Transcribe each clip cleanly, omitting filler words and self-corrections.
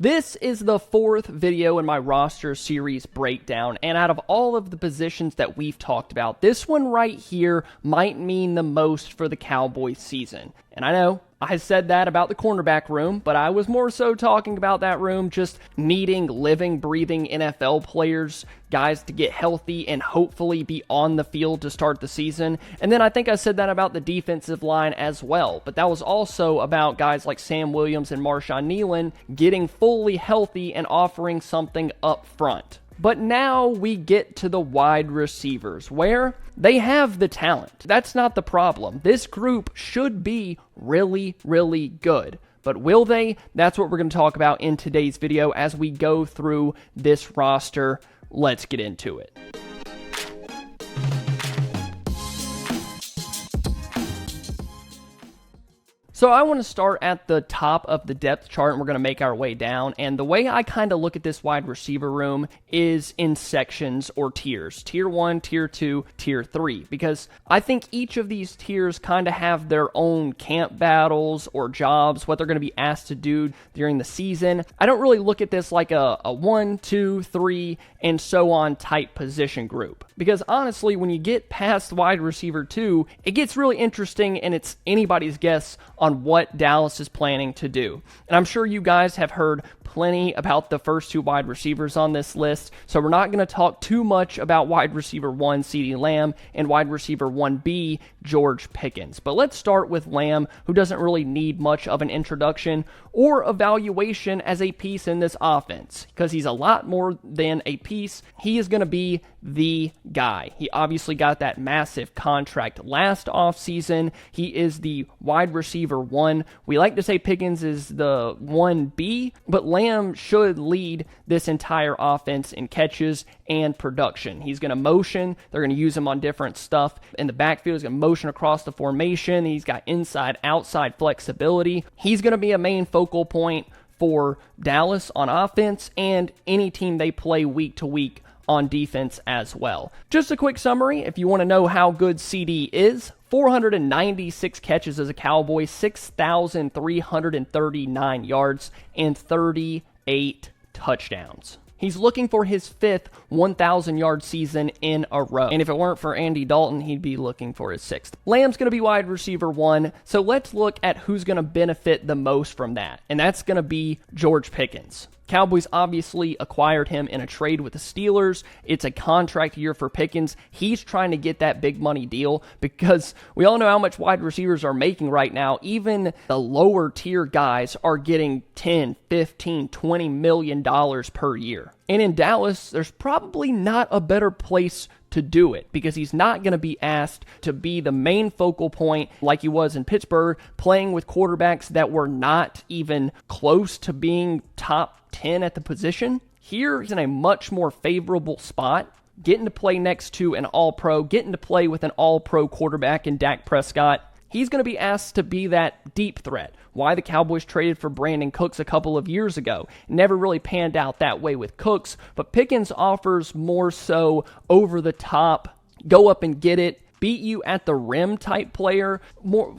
This is the fourth video in my roster series breakdown, and out of all of the positions that we've talked about, this one right here might mean the most for the Cowboys season. And I know I said that about the cornerback room, but I was more so talking about that room just needing living, breathing NFL players, guys to get healthy and hopefully be on the field to start the season. And then I think I said that about the defensive line as well, but that was also about guys like Sam Williams and Marshawn Kneeland getting fully healthy and offering something up front. But now we get to the wide receivers, where they have the talent. That's not the problem. This group should be really, really good. But will they? That's what we're going to talk about in today's video as we go through this roster. Let's get into it. So I want to start at the top of the depth chart, and we're going to make our way down. And the way I kind of look at this wide receiver room is in sections or tiers. Tier 1, Tier 2, Tier 3. Because I think each of these tiers kind of have their own camp battles or jobs, what they're going to be asked to do during the season. I don't really look at this like a 1, 2, 3, and so on type position group. Because honestly, when you get past wide receiver 2, it gets really interesting, and it's anybody's guess on what Dallas is planning to do. And I'm sure you guys have heard plenty about the first two wide receivers on this list, so we're not going to talk too much about wide receiver 1, Ceedee Lamb, and wide receiver 1B, George Pickens. But let's start with Lamb, who doesn't really need much of an introduction or evaluation as a piece in this offense, because he's a lot more than a piece. He is going to be the guy. He obviously got that massive contract last offseason. He is the wide receiver 1. We like to say Pickens is the 1B, but Lamb should lead this entire offense in catches and production. He's going to motion. They're going to use him on different stuff in the backfield. He's going to motion across the formation. He's got inside-outside flexibility. He's going to be a main focal point for Dallas on offense and any team they play week to week on defense as well. Just a quick summary, if you want to know how good Ceedee is: 496 catches as a Cowboy, 6,339 yards, and 38 touchdowns. He's looking for his fifth 1,000-yard season in a row. And if it weren't for Andy Dalton, he'd be looking for his sixth. Lamb's going to be wide receiver 1, so let's look at who's going to benefit the most from that. And that's going to be George Pickens. Cowboys obviously acquired him in a trade with the Steelers. It's a contract year for Pickens. He's trying to get that big money deal because we all know how much wide receivers are making right now. Even the lower tier guys are getting $10, $15, $20 million per year. And in Dallas, there's probably not a better place to do it because he's not going to be asked to be the main focal point like he was in Pittsburgh, playing with quarterbacks that were not even close to being top 10 at the position. Here, he's in a much more favorable spot, getting to play next to an all-pro, getting to play with an all-pro quarterback in Dak Prescott. He's going to be asked to be that deep threat. Why the Cowboys traded for Brandon Cooks a couple of years ago. Never really panned out that way with Cooks, but Pickens offers more so over-the-top, go up and get it, beat you at the rim type player.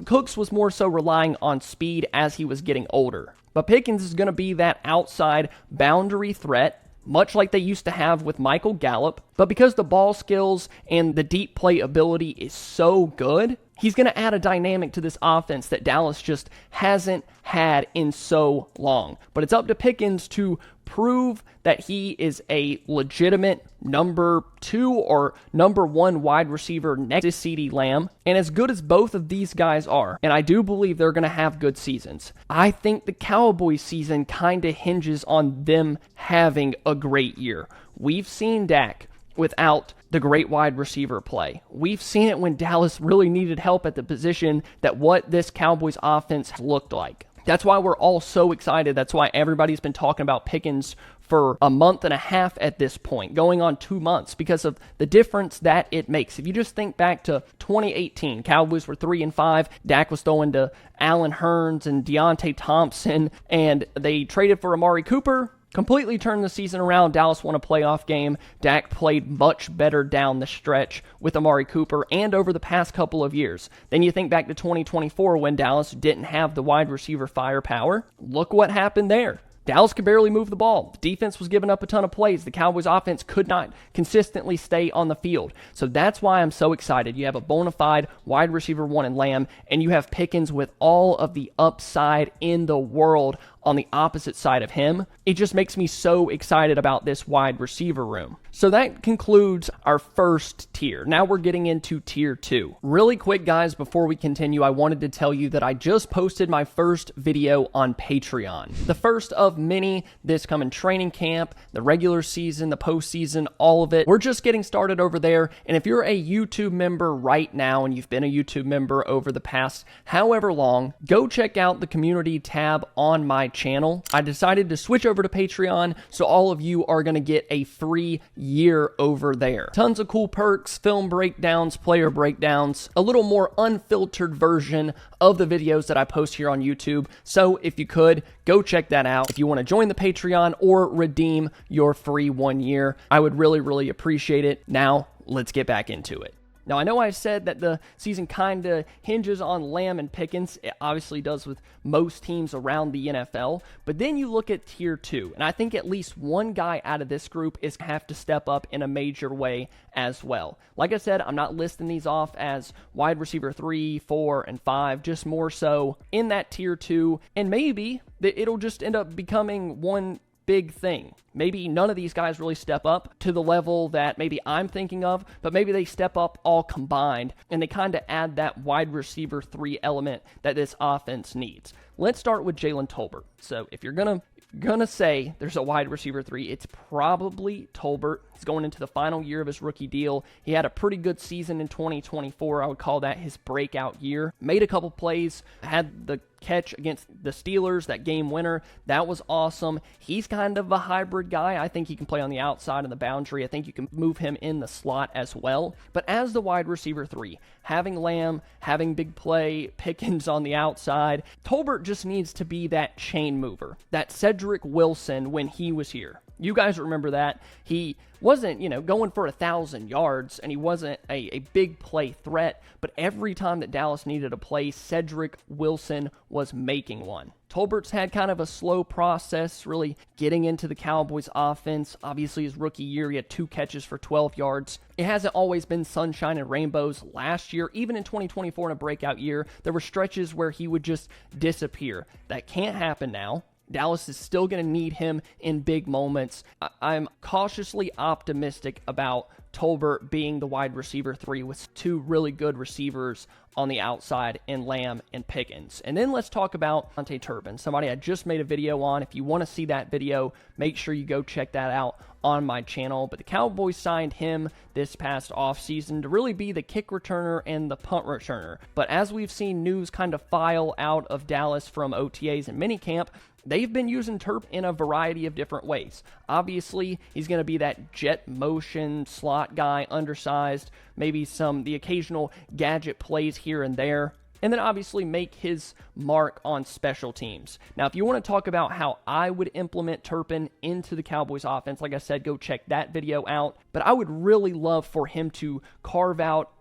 Cooks was more so relying on speed as he was getting older. But Pickens is going to be that outside boundary threat, much like they used to have with Michael Gallup. But because the ball skills and the deep play ability is so good, he's going to add a dynamic to this offense that Dallas just hasn't had in so long. But it's up to Pickens to prove that he is a legitimate number 2 or number 1 wide receiver next to Ceedee Lamb. And as good as both of these guys are, and I do believe they're going to have good seasons, I think the Cowboys season kind of hinges on them having a great year. We've seen Dak without the great wide receiver play. We've seen it when Dallas really needed help at the position, that what this Cowboys offense looked like. That's why we're all so excited. That's why everybody's been talking about Pickens for a month and a half at this point, going on 2 months, because of the difference that it makes. If you just think back to 2018, Cowboys were 3-5. Dak was throwing to Allen Hurns and Deontay Thompson, and they traded for Amari Cooper. Completely turned the season around. Dallas won a playoff game. Dak played much better down the stretch with Amari Cooper and over the past couple of years. Then you think back to 2024 when Dallas didn't have the wide receiver firepower. Look what happened there. Dallas could barely move the ball. The defense was giving up a ton of plays. The Cowboys offense could not consistently stay on the field. So that's why I'm so excited. You have a bona fide wide receiver 1 in Lamb, and you have Pickens with all of the upside in the world on the opposite side of him. It just makes me so excited about this wide receiver room. So that concludes our first tier. Now we're getting into tier 2. Really quick, guys, before we continue, I wanted to tell you that I just posted my first video on Patreon. The first of many this coming training camp, the regular season, the postseason, all of it. We're just getting started over there. And if you're a YouTube member right now, and you've been a YouTube member over the past however long, go check out the community tab on my channel. I decided to switch over to Patreon, so all of you are going to get a free year over there. Tons of cool perks, film breakdowns, player breakdowns, a little more unfiltered version of the videos that I post here on YouTube. So if you could, go check that out. If you want to join the Patreon or redeem your free 1 year, I would really appreciate it. Now, let's get back into it. Now, I know I said that the season kind of hinges on Lamb and Pickens. It obviously does with most teams around the NFL. But then you look at tier 2, and I think at least one guy out of this group is going to have to step up in a major way as well. Like I said, I'm not listing these off as wide receiver 3, 4, and 5, just more so in that tier 2. And maybe it'll just end up becoming one big thing. Maybe none of these guys really step up to the level that maybe I'm thinking of, but maybe they step up all combined and they kind of add that wide receiver 3 element that this offense needs. Let's start with Jalen Tolbert. So if you're gonna say there's a wide receiver 3, it's probably Tolbert. He's going into the final year of his rookie deal. He had a pretty good season in 2024. I would call that his breakout year. Made a couple plays, had the catch against the Steelers, that game winner. That was awesome. He's kind of a hybrid guy. I think he can play on the outside and the boundary. I think you can move him in the slot as well. But as the wide receiver 3, having Lamb, having big play, Pickens on the outside, Tolbert just needs to be that chain mover, that Cedric Wilson when he was here. You guys remember that. He wasn't, going for 1,000 yards, and he wasn't a big play threat, but every time that Dallas needed a play, Cedric Wilson was making one. Tolbert's had kind of a slow process, really getting into the Cowboys offense. Obviously, his rookie year, he had 2 catches for 12 yards. It hasn't always been sunshine and rainbows. Last year, even in 2024 in a breakout year, there were stretches where he would just disappear. That can't happen now. Dallas is still going to need him in big moments. I'm cautiously optimistic about Tolbert being the wide receiver 3 with 2 really good receivers on the outside in Lamb and Pickens. And then let's talk about Turpin, somebody I just made a video on. If you want to see that video, make sure you go check that out on my channel. But the Cowboys signed him this past offseason to really be the kick returner and the punt returner. But as we've seen news kind of file out of Dallas from OTAs and minicamp, they've been using Turp in a variety of different ways. Obviously, he's going to be that jet motion slot guy, undersized, maybe the occasional gadget plays here and there, and then obviously make his mark on special teams. Now, if you want to talk about how I would implement Turpin into the Cowboys offense, like I said, go check that video out. But I would really love for him to carve out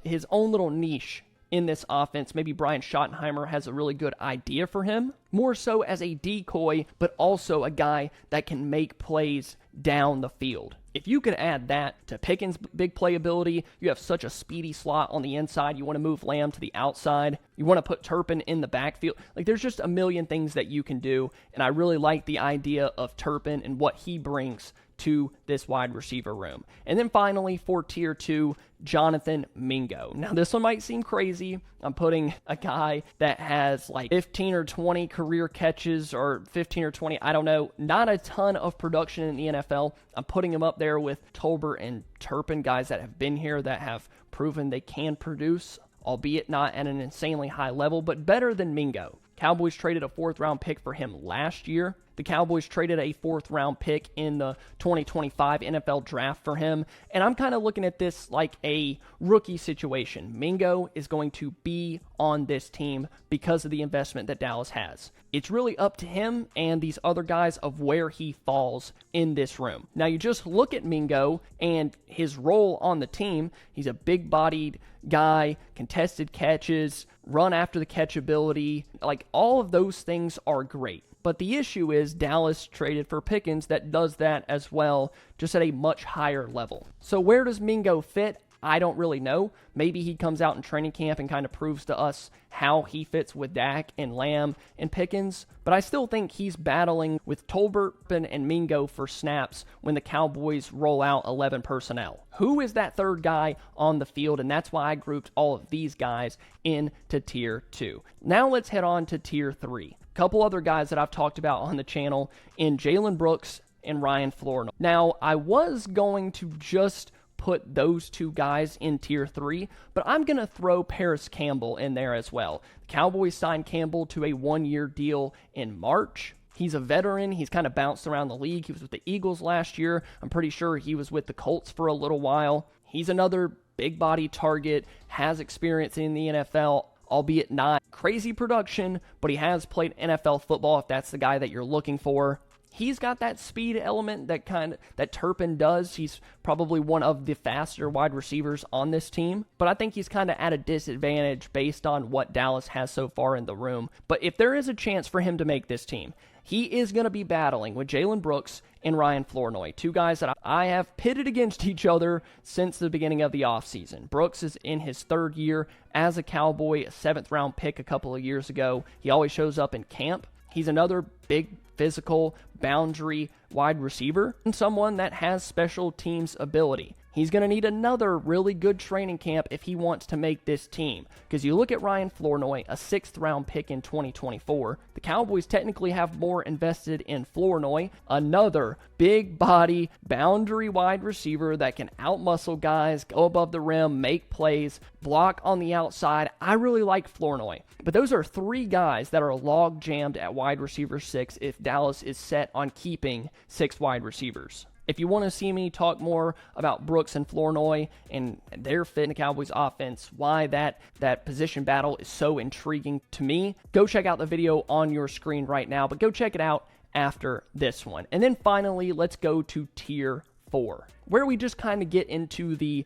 his own little niche in this offense. Maybe Brian Schottenheimer has a really good idea for him, more so as a decoy, but also a guy that can make plays down the field. If you could add that to Pickens' big playability, you have such a speedy slot on the inside. You want to move Lamb to the outside. You want to put Turpin in the backfield. There's just a million things that you can do, and I really like the idea of Turpin and what he brings to this wide receiver room. And then finally, for tier 2, Jonathan Mingo. Now, this one might seem crazy. I'm putting a guy that has 15 or 20 career catches, or 15 or 20, I don't know, not a ton of production in the NFL. I'm putting him up there with Tolbert and Turpin, guys that have been here, that have proven they can produce, albeit not at an insanely high level, but better than Mingo. Cowboys traded a 4th-round pick for him last year. The Cowboys traded a 4th-round pick in the 2025 NFL draft for him. And I'm kind of looking at this like a rookie situation. Mingo is going to be on this team because of the investment that Dallas has. It's really up to him and these other guys of where he falls in this room. Now, you just look at Mingo and his role on the team. He's a big-bodied guy, contested catches, run after the catch ability. All of those things are great. But the issue is Dallas traded for Pickens that does that as well, just at a much higher level. So where does Mingo fit? I don't really know. Maybe he comes out in training camp and kind of proves to us how he fits with Dak and Lamb and Pickens. But I still think he's battling with Tolbert and Mingo for snaps when the Cowboys roll out 11 personnel. Who is that third guy on the field? And that's why I grouped all of these guys into Tier 2. Now let's head on to Tier 3. A couple other guys that I've talked about on the channel in Jalen Brooks and Ryan Flournoy. Now, I was going to just put those two guys in Tier 3, but I'm going to throw Parris Campbell in there as well. The Cowboys signed Campbell to a one-year deal in March. He's a veteran. He's kind of bounced around the league. He was with the Eagles last year. I'm pretty sure he was with the Colts for a little while. He's another big body target, has experience in the NFL, albeit not crazy production, but he has played NFL football if that's the guy that you're looking for. He's got that speed element that Turpin does. He's probably one of the faster wide receivers on this team, but I think he's kind of at a disadvantage based on what Dallas has so far in the room. But if there is a chance for him to make this team, he is going to be battling with Jalen Brooks and Ryan Flournoy, two guys that I have pitted against each other since the beginning of the offseason. Brooks is in his third year as a Cowboy, a 7th-round pick a couple of years ago. He always shows up in camp. He's another big physical boundary wide receiver and someone that has special teams ability. He's going to need another really good training camp if he wants to make this team. Because you look at Ryan Flournoy, a 6th-round pick in 2024. The Cowboys technically have more invested in Flournoy, another big body, boundary wide receiver that can outmuscle guys, go above the rim, make plays, block on the outside. I really like Flournoy. But those are three guys that are log jammed at wide receiver 6 if Dallas is set on keeping 6 wide receivers. If you want to see me talk more about Brooks and Flournoy and their fit in the Cowboys offense, why that position battle is so intriguing to me, go check out the video on your screen right now, but go check it out after this one. And then finally, let's go to Tier 4, where we just kind of get into the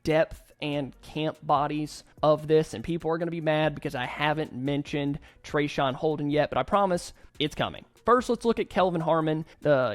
depth and camp bodies of this, and people are going to be mad because I haven't mentioned Traeshon Holden yet, but I promise it's coming. First, let's look at Kelvin Harmon.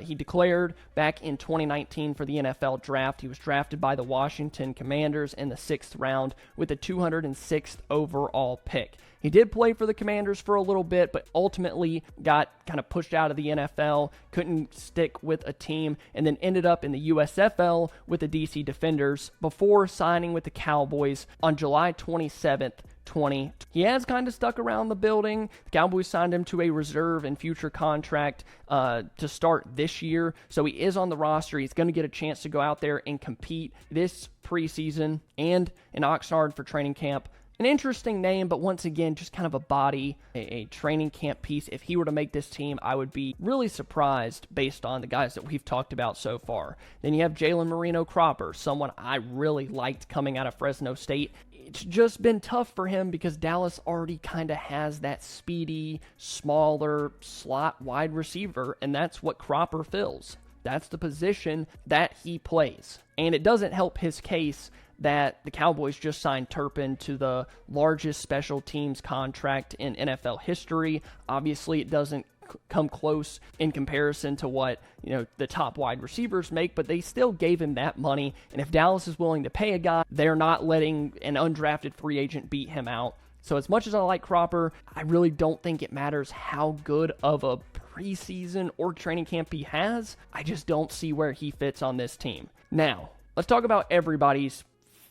He declared back in 2019 for the NFL draft. He was drafted by the Washington Commanders in the 6th round with the 206th overall pick. He did play for the Commanders for a little bit, but ultimately got kind of pushed out of the NFL, couldn't stick with a team, and then ended up in the USFL with the DC Defenders before signing with the Cowboys on July 27th, 2020. He has kind of stuck around the building. The Cowboys signed him to a reserve and future contract to start this year, so he is on the roster. He's going to get a chance to go out there and compete this preseason and in Oxnard for training camp. An interesting name, but once again, just kind of a body, a training camp piece. If he were to make this team, I would be really surprised based on the guys that we've talked about so far. Then you have Jalen Moreno Cropper, someone I really liked coming out of Fresno State. It's just been tough for him because Dallas already kind of has that speedy, smaller slot wide receiver, and that's what Cropper fills. That's the position that he plays. And it doesn't help his case that the Cowboys just signed Turpin to the largest special teams contract in NFL history. Obviously, it doesn't come close in comparison to what, the top wide receivers make, but they still gave him that money. And if Dallas is willing to pay a guy, they're not letting an undrafted free agent beat him out. So as much as I like Cropper, I really don't think it matters how good of a preseason or training camp he has. I just don't see where he fits on this team. Now, let's talk about everybody's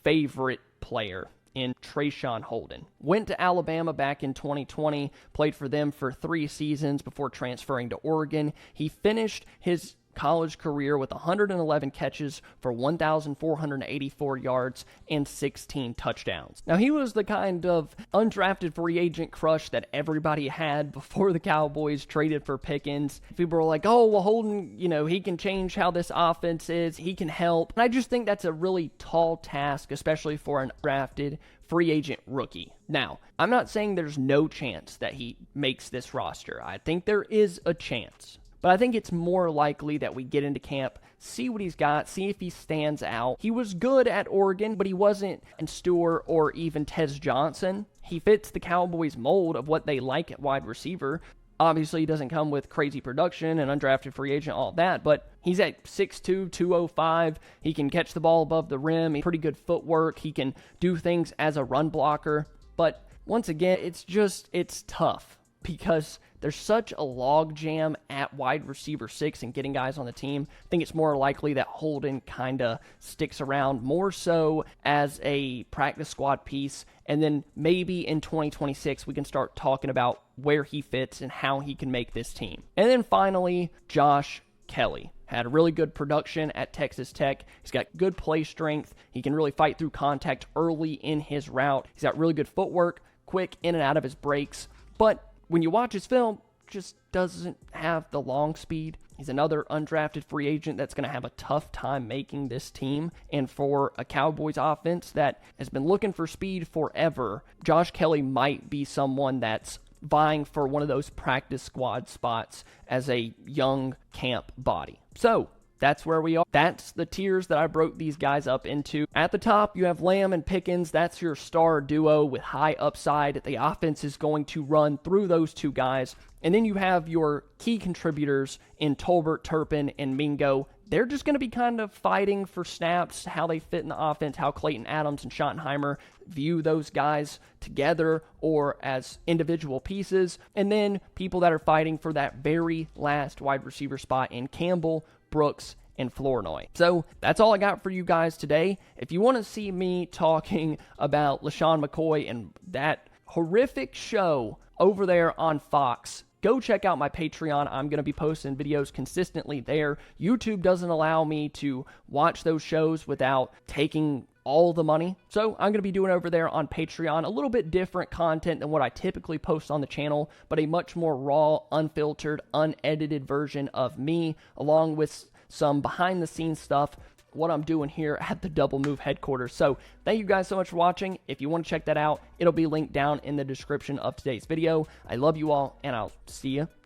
favorite player in Traeshon Holden. Went to Alabama back in 2020, played for them for 3 seasons before transferring to Oregon. He finished his college career with 111 catches for 1,484 yards and 16 touchdowns. Now, he was the kind of undrafted free agent crush that everybody had before the Cowboys traded for Pickens. People were like, oh, well, Holden, he can change how this offense is. He can help. And I just think that's a really tall task, especially for an undrafted free agent rookie. Now, I'm not saying there's no chance that he makes this roster. I think there is a chance. But I think it's more likely that we get into camp, see what he's got, see if he stands out. He was good at Oregon, but he wasn't in Stewart or even Tez Johnson. He fits the Cowboys mold of what they like at wide receiver. Obviously, he doesn't come with crazy production and undrafted free agent, all that, but he's at 6'2", 205. He can catch the ball above the rim. Pretty good footwork. He can do things as a run blocker. But once again, it's tough because there's such a log jam at wide receiver 6 and getting guys on the team. I think it's more likely that Holden kind of sticks around more so as a practice squad piece. And then maybe in 2026, we can start talking about where he fits and how he can make this team. And then finally, Josh Kelly. Had really good production at Texas Tech. He's got good play strength. He can really fight through contact early in his route. He's got really good footwork, quick in and out of his breaks. But when you watch his film, just doesn't have the long speed. He's another undrafted free agent that's going to have a tough time making this team. And for a Cowboys offense that has been looking for speed forever, Josh Kelly might be someone that's vying for one of those practice squad spots as a young camp body. So that's where we are. That's the tiers that I broke these guys up into. At the top, you have Lamb and Pickens. That's your star duo with high upside. The offense is going to run through those two guys. And then you have your key contributors in Tolbert, Turpin, and Mingo. They're just going to be kind of fighting for snaps, how they fit in the offense, how Clayton Adams and Schottenheimer view those guys together or as individual pieces. And then people that are fighting for that very last wide receiver spot in Campbell, Brooks, and Flournoy. So that's all I got for you guys today. If you want to see me talking about LaShawn McCoy and that horrific show over there on Fox, go check out my Patreon. I'm going to be posting videos consistently there. YouTube doesn't allow me to watch those shows without taking all the money. So I'm going to be doing over there on Patreon a little bit different content than what I typically post on the channel, but a much more raw, unfiltered, unedited version of me, along with some behind the scenes stuff, what I'm doing here at the DoubleMove headquarters. So thank you guys so much for watching. If you want to check that out, it'll be linked down in the description of today's video. I love you all, and I'll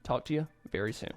talk to you very soon.